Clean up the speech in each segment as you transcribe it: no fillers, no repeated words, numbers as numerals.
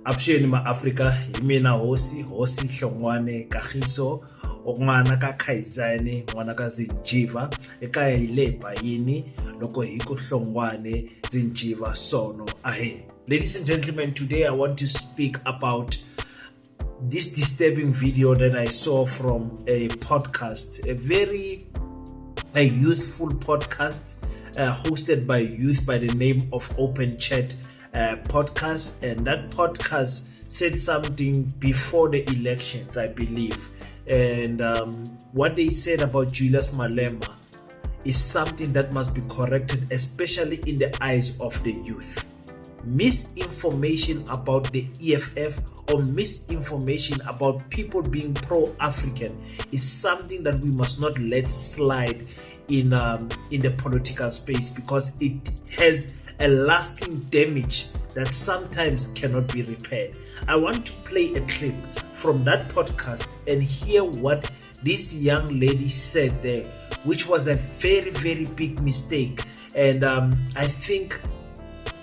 Apsheni ma-Afrika, imina hosi Hlongwane Kagiso, ngwana ka Khaizane, ngwana ka Zinjiva, ekaya ilepa yini, loko hiko Hlongwane Zinjiva sono ahe. Ladies and gentlemen, today I want to speak about this disturbing video that I saw from a podcast, a youthful podcast hosted by youth by the name of Open Chat podcast, and that podcast said something before the elections, I believe, and what they said about Julius Malema is something that must be corrected, especially in the eyes of the youth. Misinformation about the EFF or misinformation about people being pro-African is something that we must not let slide in the political space, because it has a lasting damage that sometimes cannot be repaired. I want to play a clip from that podcast and hear what this young lady said there, which was a very, very big mistake. And I think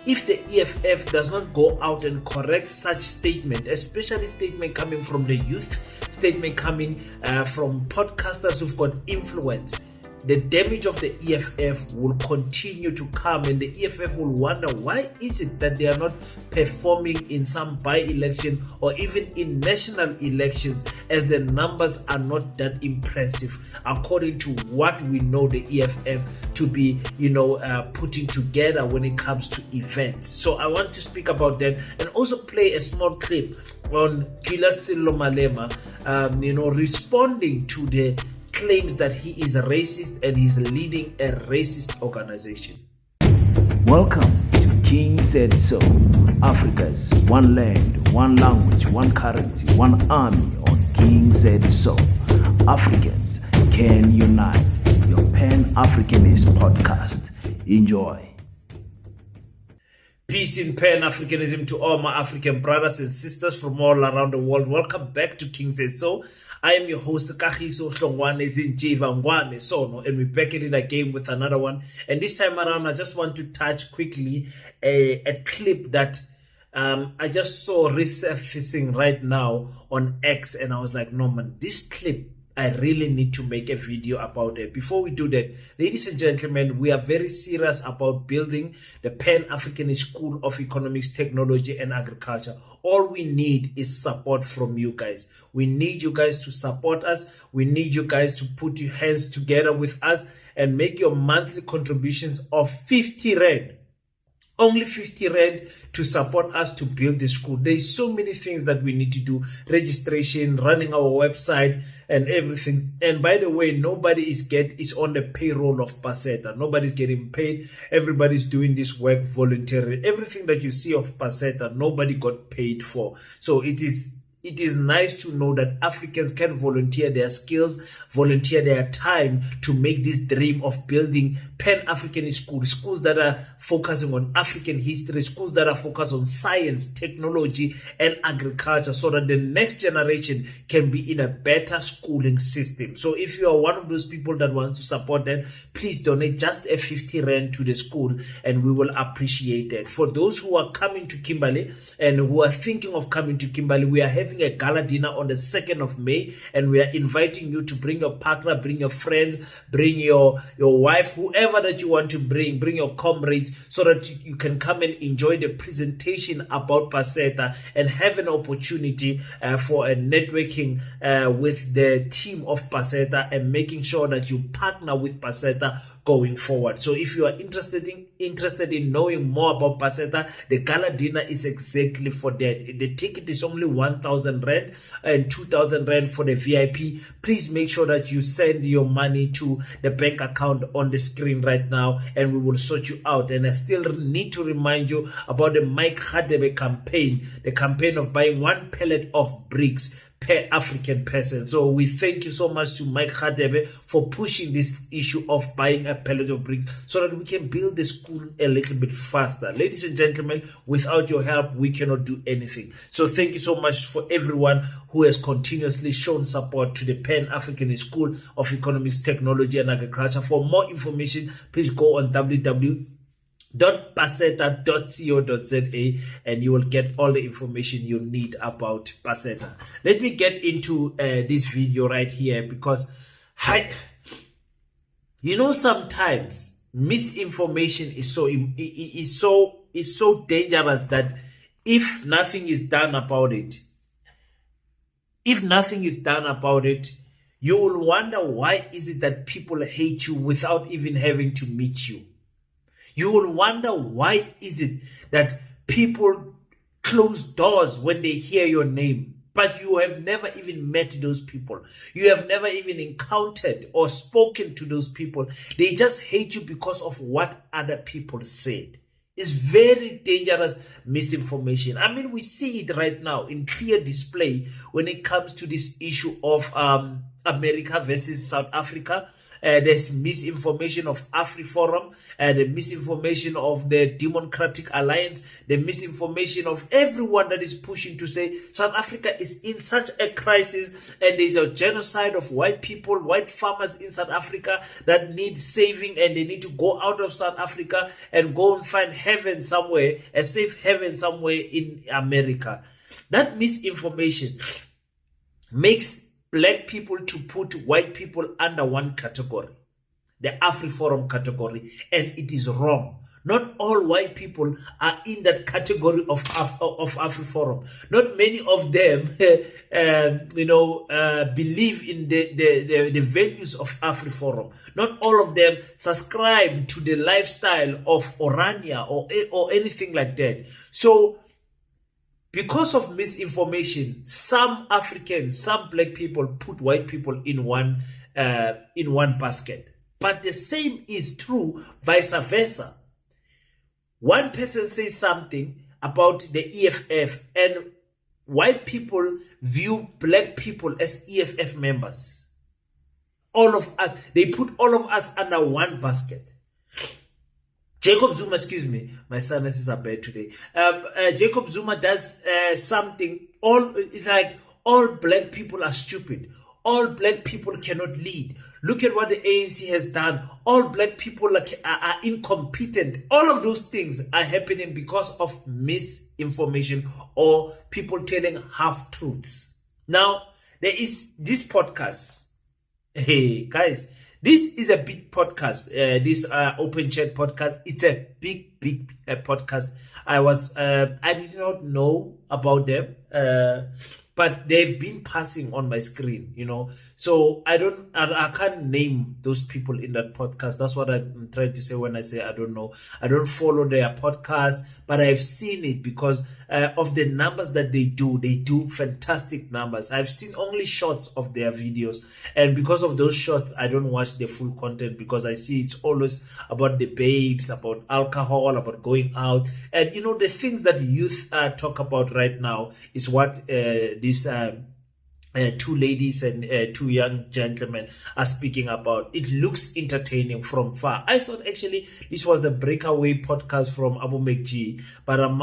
if the EFF does not go out and correct such statement, especially statement coming from the youth, statement coming from podcasters who've got influence, the damage of the EFF will continue to come, and the EFF will wonder why is it that they are not performing in some by-election or even in national elections, as the numbers are not that impressive according to what we know the EFF to be, putting together when it comes to events. So I want to speak about that and also play a small clip on Julius Malema, responding to the claims that he is a racist and he's leading a racist organization. Welcome to King Said So, Africa's one land, one language, one currency, one army on King Said So. Africans can unite. Your Pan-Africanist podcast. Enjoy. Peace in Pan-Africanism to all my African brothers and sisters from all around the world. Welcome back to King Said So. I am your host, Kagiso Hlongwane Zinjiva Ngwane Sono, and we're back at it again with another one. And this time around, I just want to touch quickly a clip that I just saw resurfacing right now on X, and I was like, no man, this clip, I really need to make a video about it. Before we do that, ladies and gentlemen, we are very serious about building the Pan-Africanist School of Economics, Technology and Agriculture. All we need is support from you guys. We need you guys to support us. We need you guys to put your hands together with us and make your monthly contributions of 50 Rand. Only 50 Rand to support us to build the school. There's so many things that we need to do. Registration, running our website and everything. And by the way, nobody is on the payroll of PETA. Nobody's getting paid. Everybody's doing this work voluntarily. Everything that you see of PETA, nobody got paid for. So it is nice to know that Africans can volunteer their skills, volunteer their time to make this dream of building Pan-Africanist schools that are focusing on African history, schools that are focused on science, technology, and agriculture, so that the next generation can be in a better schooling system. So if you are one of those people that wants to support that, please donate just a 50 Rand to the school, and we will appreciate it. For those who are coming to Kimberley and who are thinking of coming to Kimberley, we are having a gala dinner on the 2nd of May, and we are inviting you to bring your partner, bring your friends, bring your wife, whoever that you want to bring your comrades, so that you can come and enjoy the presentation about PETA and have an opportunity for a networking with the team of PETA and making sure that you partner with PETA going forward. So if you are interested in knowing more about PETA, the gala dinner is exactly for that. The ticket is only 1,000 Rand and 2,000 Rand for the VIP. Please make sure that you send your money to the bank account on the screen right now, and we will sort you out. And I still need to remind you about the Mike Hadebe campaign, the campaign of buying 1 pallet of bricks per African person. So we thank you so much to Mike Hadebe for pushing this issue of buying a pallet of bricks so that we can build the school a little bit faster. Ladies and gentlemen, without your help, we cannot do anything. So thank you so much for everyone who has continuously shown support to the Pan-Africanist School of Economics, Technology and Agriculture. For more information, please go on www paseta.co.za, and you will get all the information you need about Paseta. Let me get into this video right here, because sometimes misinformation is so dangerous that if nothing is done about it, you will wonder why is it that people hate you without even having to meet you. You will wonder why is it that people close doors when they hear your name, but you have never even met those people. You have never even encountered or spoken to those people. They just hate you because of what other people said. It's very dangerous misinformation. I mean, we see it right now in clear display when it comes to this issue of America versus South Africa. There's misinformation of AfriForum, the misinformation of the Democratic Alliance, the misinformation of everyone that is pushing to say South Africa is in such a crisis and there's a genocide of white people, white farmers in South Africa that need saving, and they need to go out of South Africa and go and find heaven somewhere, a safe heaven somewhere in America. That misinformation makes black people to put white people under one category, the AfriForum category, and it is wrong. Not all white people are in that category of AfriForum. Not many of them, believe in the values of AfriForum. Not all of them subscribe to the lifestyle of Orania or anything like that. So, because of misinformation, some Africans, some black people put white people in one basket. But the same is true vice versa. One person says something about the EFF, and white people view black people as EFF members. All of us, they put all of us under one basket. Jacob Zuma, excuse me, my sinuses are bad today. Jacob Zuma does something. It's like all black people are stupid. All black people cannot lead. Look at what the ANC has done. All black people are incompetent. All of those things are happening because of misinformation or people telling half truths. Now, there is this podcast. Hey, guys. This is a big podcast. This Open Chat podcast. It's a big podcast. I did not know about them, but they've been passing on my screen, So I can't name those people in that podcast. That's what I'm trying to say when I say I don't know. I don't follow their podcast, but I've seen it because of the numbers that they do. They do fantastic numbers. I've seen only shots of their videos, and because of those shots, I don't watch the full content because I see it's always about the babes, about alcohol, about going out, and the things that youth talk about right now is what these two ladies and two young gentlemen are speaking about. It looks entertaining from far. I thought actually this was a breakaway podcast from Abu McG, but I'm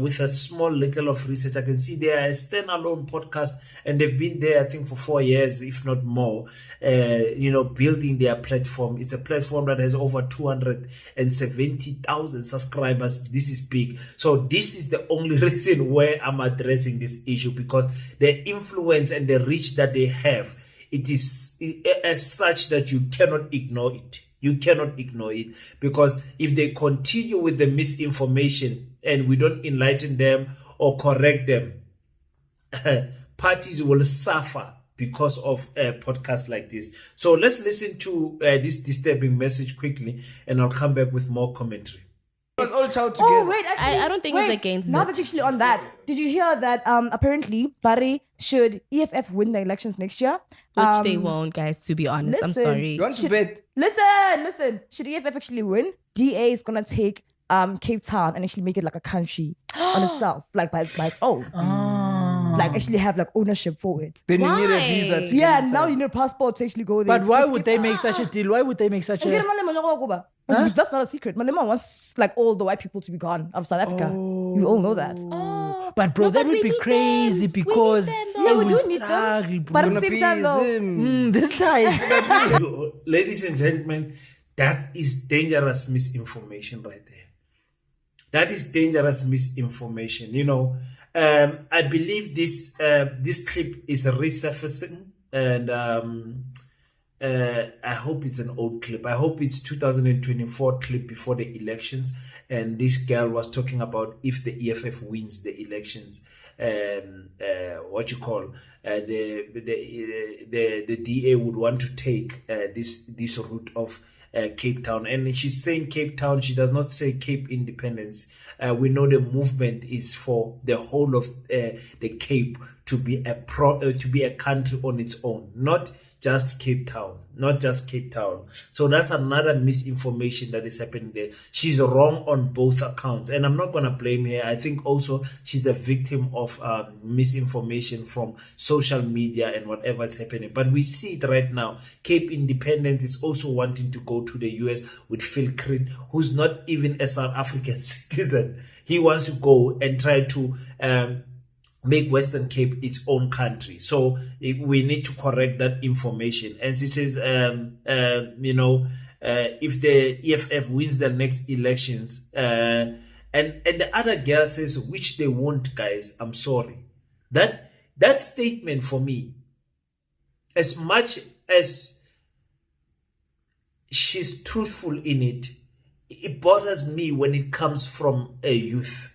with a small little of research, I can see they are a standalone podcast, and they've been there I think for 4 years, if not more, building their platform. It's a platform that has over 270,000 subscribers. This is big. So this is the only reason why I'm addressing this issue, because the influence and the reach that they have, it is as such that you cannot ignore it. You cannot ignore it, because if they continue with the misinformation and we don't enlighten them or correct them, parties will suffer because of podcasts like this. So let's listen to this disturbing message quickly, and I'll come back with more commentary. Was all child together. Oh wait, actually, I don't think it's against now that. that's actually on that. Did you hear that? Apparently, Barry should EFF win the elections next year, Which they won't, guys. To be honest, I'm listen, sorry. You want to bet? Listen. Should EFF actually win, DA is gonna take Cape Town and actually make it like a country on itself, like by its own. Like actually have like ownership for it. Then you need a Why? visa to Yeah, get now inside. you need a passport to actually go there. But why would they make such a deal? Why would they make such a... That's not a secret. Malema wants like all the white people to be gone out of South Africa. You all know that. Oh, But bro, no, that but would we be need crazy them. We because need them, they though. we will do need them. struggle, bro. But at Gonna the same be time though, him. This side. Ladies and gentlemen, That is dangerous misinformation right there. That is dangerous misinformation. I believe this clip is resurfacing, and I hope it's an old clip. I hope it's 2024 clip before the elections, and this girl was talking about if the EFF wins the elections, the DA would want to take this route of Cape Town, and she's saying Cape Town. She does not say Cape Independence. We know the movement is for the whole of the Cape to be a country on its own, not just Cape Town. So that's another misinformation that is happening there. She's wrong on both accounts, and I'm not going to blame her. I think also she's a victim of misinformation from social media and whatever is happening. But we see it right now. Cape Independence is also wanting to go to the US with Phil Creed, who's not even a South African citizen. He wants to go and try to make Western Cape its own country. So we need to correct that information. And she says, if the EFF wins the next elections, and the other girl says, which they won't, guys, I'm sorry. That statement for me, as much as she's truthful in it, it bothers me when it comes from a youth.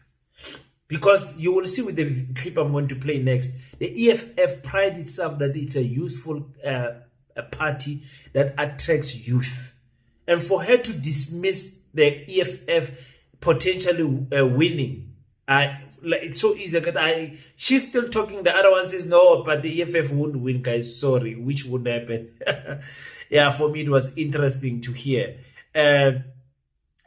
Because you will see with the clip I'm going to play next, the EFF prides itself that it's a youthful a party that attracts youth. And for her to dismiss the EFF potentially winning, it's so easy. She's still talking. The other one says, no, but the EFF won't win, guys. Sorry, which would happen? Yeah, for me, it was interesting to hear. And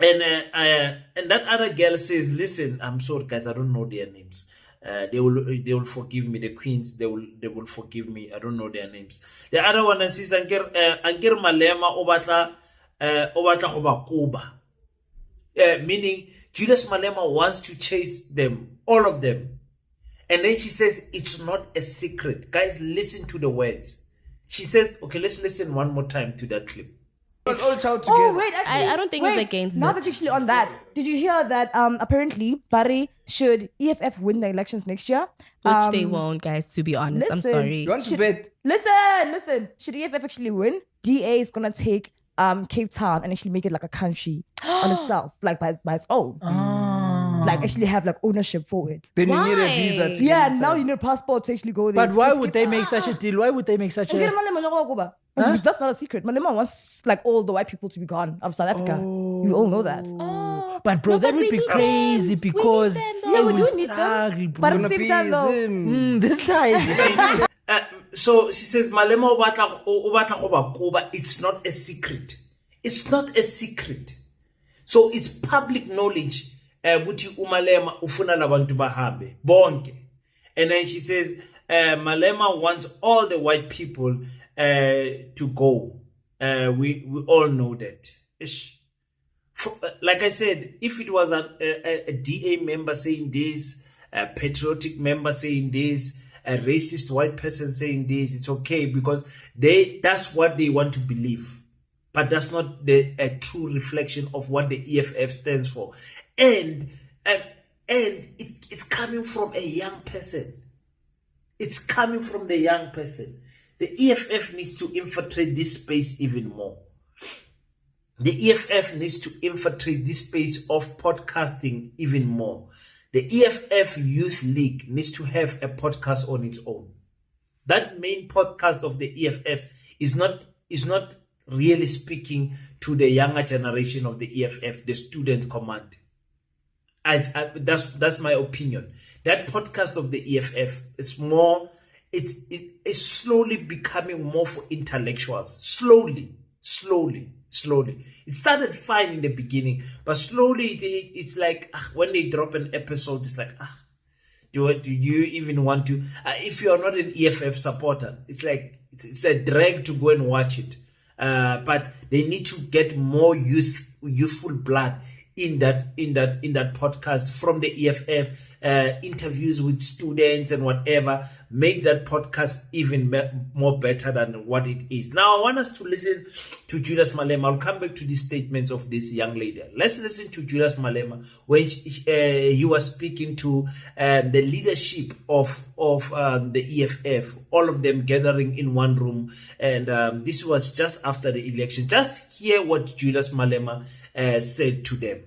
that other girl says, listen, I'm sorry, guys, I don't know their names. They will forgive me. The queens, they will forgive me. I don't know their names. The other one says, Anger Malema obatla goba Kuba. Meaning Julius Malema wants to chase them, all of them. And then she says, it's not a secret. Guys, listen to the words. She says, okay, let's listen one more time to that clip. It's all child together. Oh wait, actually, I don't think it's against now that. that you're actually on that, did you hear that apparently Barry should EFF win the elections next year? Which they won't, guys, to be honest. I'm sorry. You want to bet? Listen. Should EFF actually win, DA is gonna take Cape Town and actually make it like a country on itself, like by its own. Like actually have like ownership for it. Then you need a Why? visa to get Yeah, inside. now you need a passport to actually go there. But why would they make such a deal? Why would they make such a... That's not a secret. Malema wants like all the white people to be gone out of South Africa. You all know that. But bro, No, that but would we be need crazy them. We because need them, they though. We will do need them. struggle, bro. But at the same time though, This side. So she says, Malema obatla goba Kuba. It's not a secret. It's not a secret. So it's public knowledge. Buti umalema ufuna labantu bahambe bonke. And then she says, Malema wants all the white people to go. We all know that. Like I said, if it was a DA member saying this, a patriotic member saying this, a racist white person saying this, it's okay because that's what they want to believe. But that's not a true reflection of what the EFF stands for. And it's coming from a young person. It's coming from the young person. The EFF needs to infiltrate this space even more. The EFF needs to infiltrate this space of podcasting even more. The EFF Youth League needs to have a podcast on its own. That main podcast of the EFF is not really speaking to the younger generation of the EFF, the student command. That's my opinion. That podcast of the EFF is more. It's slowly becoming more for intellectuals. Slowly. It started fine in the beginning, but slowly it's like when they drop an episode, it's like do you even want to? If you are not an EFF supporter, it's like it's a drag to go and watch it. But they need to get more youthful blood in that podcast from the EFF. interviews with students and whatever, make that podcast even more better than what it is. Now, I want us to listen to Julius Malema. I'll come back to the statements of this young lady. Let's listen to Julius Malema when he was speaking to the leadership of the EFF, all of them gathering in one room. And this was just after the election. Just hear what Julius Malema said to them.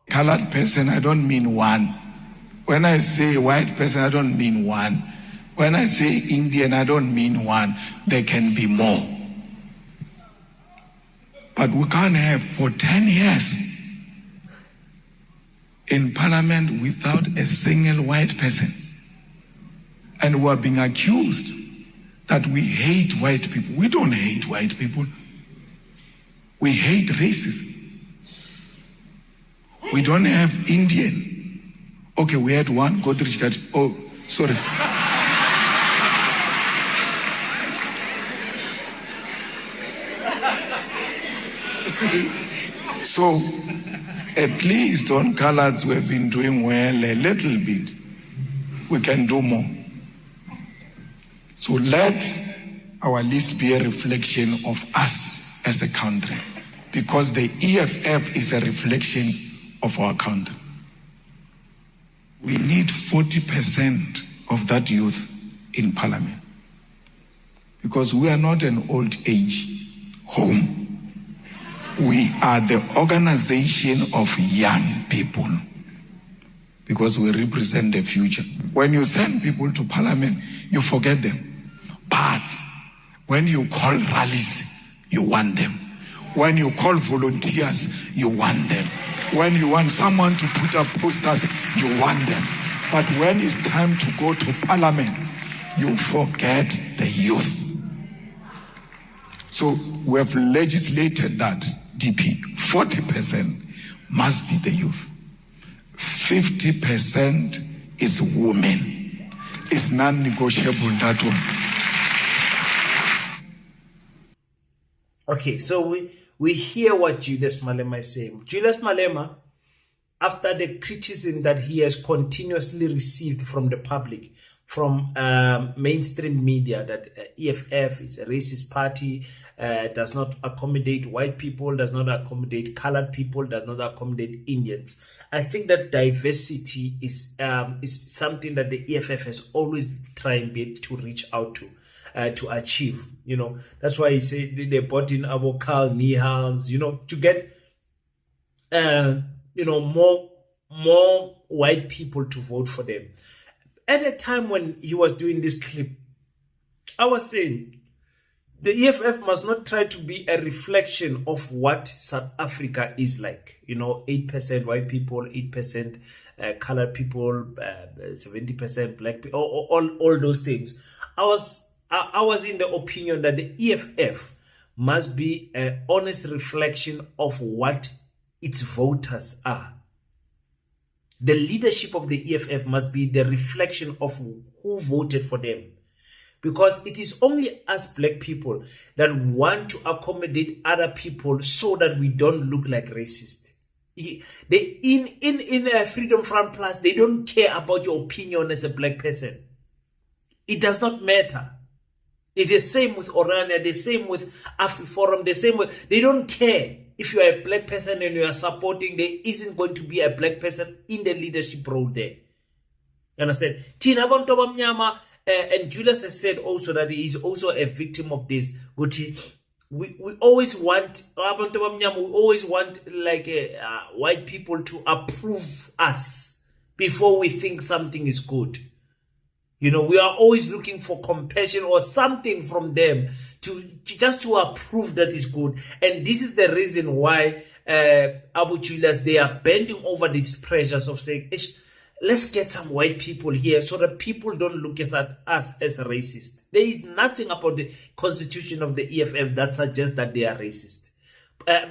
Colored person, I don't mean one. When I say white person, I don't mean one. When I say Indian, I don't mean one. There can be more. But we can't have for 10 years in parliament without a single white person. And we are being accused that we hate white people. We don't hate white people. We hate racism. We don't have Indian. Okay, we had one. Godrich got. Oh, sorry. So, at least on coloreds, we've been doing well a little bit. We can do more. So let our list be a reflection of us as a country, because the EFF is a reflection of our country. We need 40% of that youth in parliament, because we are not an old age home. We are the organization of young people, because we represent the future. When you send people to parliament, you forget them. But when you call rallies, you want them. When you call volunteers, you want them. When you want someone to put up posters, you want them. But when it's time to go to parliament, you forget the youth. So we have legislated that DP, 40% must be the youth. 50% is women. It's non-negotiable, that one. Okay, so we hear what Julius Malema is saying. Julius Malema, after the criticism that he has continuously received from the public, from mainstream media, that EFF is a racist party, does not accommodate white people, does not accommodate colored people, does not accommodate Indians. I think that diversity is something that the EFF has always tried to reach out to achieve. You know, that's why he said they brought in Abokal, Nihals, you know, to get more white people to vote for them. At the time when he was doing this clip, I was saying the EFF must not try to be a reflection of what South Africa is like. You know, 8% white people, 8% colored people, 70% black people, all those things. I was in the opinion that the EFF must be an honest reflection of what its voters are. The leadership of the EFF must be the reflection of who voted for them. Because it is only us black people that want to accommodate other people so that we don't look like racists. In Freedom Front Plus, they don't care about your opinion as a black person. It does not matter. It's the same with Orania, the same with AfriForum, the same with... They don't care. If you are a black person and you are supporting, there isn't going to be a black person in the leadership role there. You understand? Tina Bantu Bamnyama, and Julius has said also that he is also a victim of this. We always want like white people to approve us before we think something is good. You know, we are always looking for compassion or something from them just to approve that is good. And this is the reason why Abu Julius, they are bending over these pressures of saying, let's get some white people here so that people don't look at us as racist. There is nothing about the constitution of the EFF that suggests that they are racist.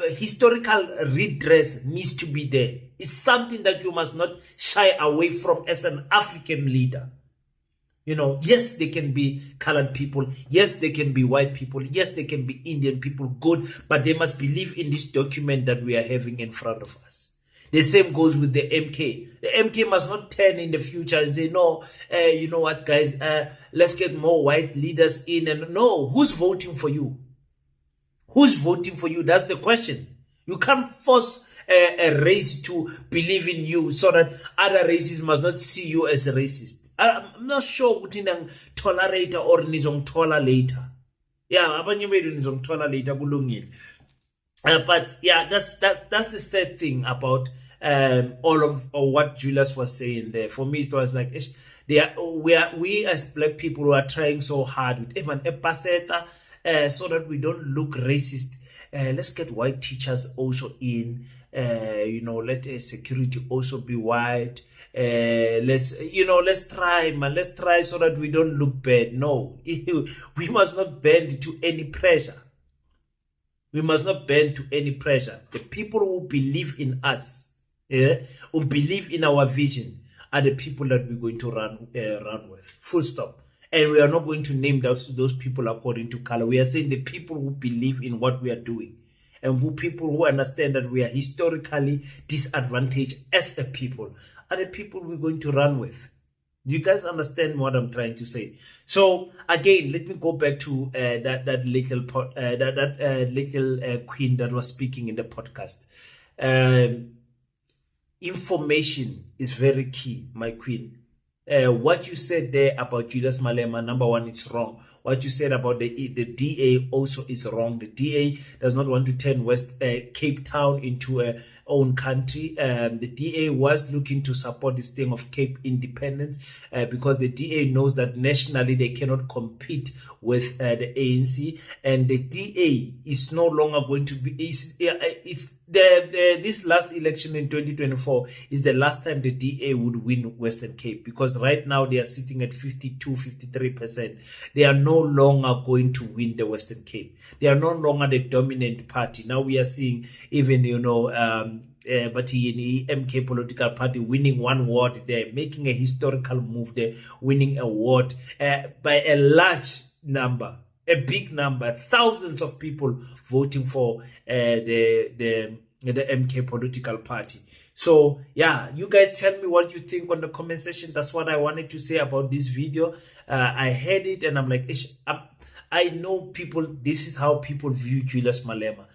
Historical redress needs to be there. It's something that you must not shy away from as an African leader. You know, yes, they can be colored people. Yes, they can be white people. Yes, they can be Indian people. Good. But they must believe in this document that we are having in front of us. The same goes with the MK. The MK must not turn in the future and say, no, you know what, guys, let's get more white leaders in. And no, who's voting for you? Who's voting for you? That's the question. You can't force a race to believe in you so that other races must not see you as a racist. I'm not sure what tolerate or nizongthola later. Yeah, abanye bethu nizongthola later kulungile. But yeah, that's the sad thing about all of what Julius was saying there. For me, it was like we as black people who are trying so hard with even a paseta so that we don't look racist. Let's get white teachers also in. Let security also be white. Let's try, man. Let's try so that we don't look bad. No, we must not bend to any pressure. We must not bend to any pressure. The people who believe in us, who believe in our vision, are the people that we're going to run with. Full stop. And we are not going to name those people according to color. We are saying the people who believe in what we are doing, and people who understand that we are historically disadvantaged as a people, are the people we're going to run with. Do you guys understand what I'm trying to say? So again, let me go back to that little queen that was speaking in the podcast. Information is very key, my queen. What you said there about Julius Malema, number one, it's wrong. What you said about the DA also is wrong. The DA does not want to turn Cape Town into a own country. The DA was looking to support this thing of Cape independence because the DA knows that nationally they cannot compete with the ANC, and the DA is no longer going to be. This last election in 2024 is the last time the DA would win Western Cape, because right now they are sitting at 52-53%. They are no longer going to win the Western Cape. They are no longer the dominant party. Now we are seeing even but the MK political party winning one ward there, making a historical move there, winning a ward by a large number, a big number, thousands of people voting for the MK political party. So yeah, you guys tell me what you think on the comment section. That's what I wanted to say about this video. I heard it and I'm like, I know people, this is how people view Julius Malema.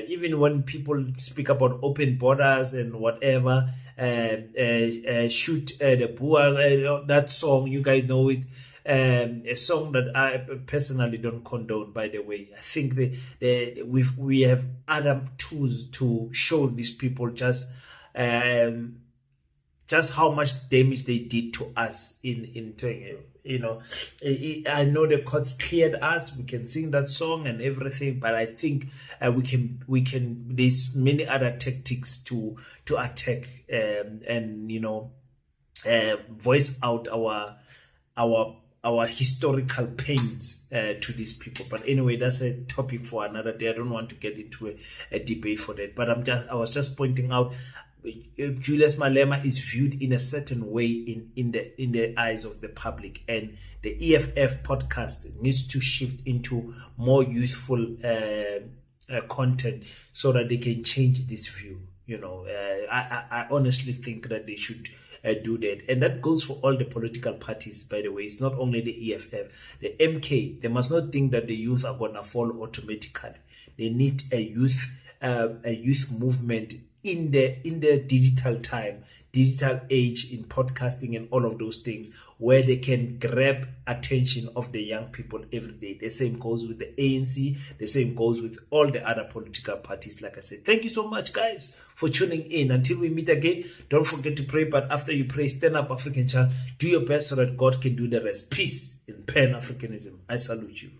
Even when people speak about open borders and whatever, shoot the Boer, that song, you guys know it. A song that I personally don't condone, by the way. I think we have other tools to show these people just how much damage they did to us I know the courts cleared us, we can sing that song and everything, but I think we can there's many other tactics to attack and voice out our historical pains to these people. But anyway, that's a topic for another day. I don't want to get into a debate for that, but I was just pointing out Julius Malema is viewed in a certain way in the eyes of the public, and the EFF podcast needs to shift into more useful content so that they can change this view. I honestly think that they should do that, and that goes for all the political parties, by the way. It's not only the EFF, the MK. They must not think that the youth are gonna fall automatically. They need a youth movement in the digital age, in podcasting and all of those things, where they can grab attention of the young people every day. The same goes with the ANC. The same goes with all the other political parties. Like I said, thank you so much, guys, for tuning in. Until we meet again, don't forget to pray. But after you pray, stand up, African child. Do your best so that God can do the rest. Peace in Pan-Africanism. I salute you.